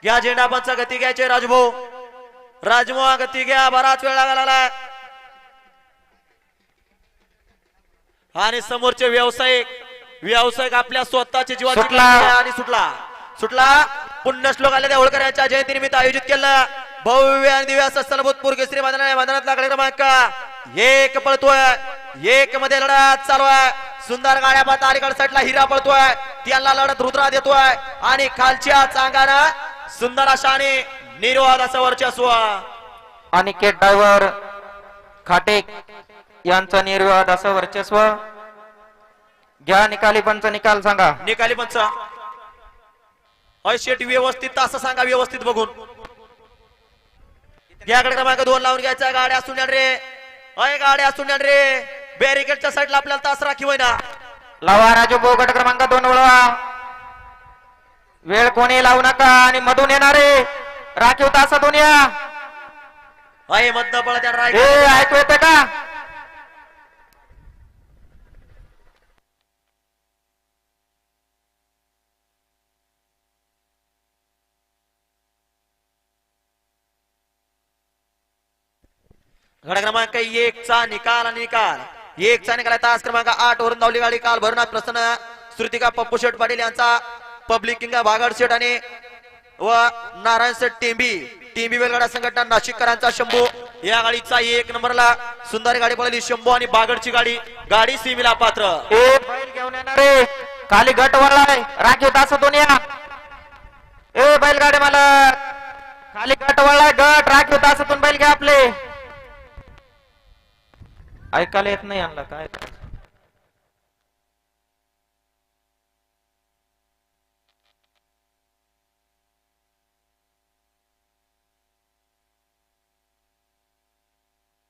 घ्या झेंडापंच गती घ्यायचे राजभाऊ. राजभाऊ गती घ्या, बराच वेळ लागला. आणि समोरचे व्यावसायिक आपल्या स्वतःची जीवाची आणि सुटला पुण्यश्लोक आले होळकर यांच्या जयंतीनिमित्त आयोजित केलं भव्य आणि दिव्य असं स्थलभूतपूर केसरी मैदानातला क्रमांक 1 पळतोय. 1 मध्ये लढत चालू आहे. सुंदर गाड्या पाहता अलीकडे साईडला हिरा पळतोय, त्यांना लढत रुद्रा देतोय आणि खालच्या चांगानं सुंदर अशा आणि निर्वाद असं वर्चस्व. अनिकेत ड्रायव्हर खाटे यांचं निर्वाद असं वर्चस्व. घ्या निकाली पंच निकाल सांगा. निकाली पंच शेट व्यवस्थित असं सांगा, व्यवस्थित बघून घ्याकडे क्रमांक 2 लावून घ्यायचा. गाड्या सुन्यान रे, गाड्या सुन्यान रे. बॅरिकेडच्या साईडला आपल्याला तास राखीव आहे ना. लावा राजू भाऊ गट क्रमांक 2 वळवा. वेळ कोणी लावू नका आणि मधून येणारे राखीव तासातून या. मधनं पळत ऐकू येते का? गट क्रमांक 1 चा निकाल आणि निकाल 1 चा निकाल. तास क्रमांक 8 वरून धावली गाडी काल भरनाथ प्रसन्न श्रुतिका पप्पू शेठ पाटील यांचा पब्लिक किंग भागड शेठ आणि व नारायण शेठ टीबी वेलगाडा संघटना नाशिककरांचा शंभू. या गाडीचा 1 नंबरला सुंदर गाडी पळाली शंभू आणि बागडची गाडी सीमेला पात्र. बैल घेऊन येणारे खाली गट वळलाय, राखीव तासातून या. बैलगाडी मला खाली गट वळलाय, गट राखीव तासातून बैल घ्या आपले. ऐकायला येत नाही आणला काय.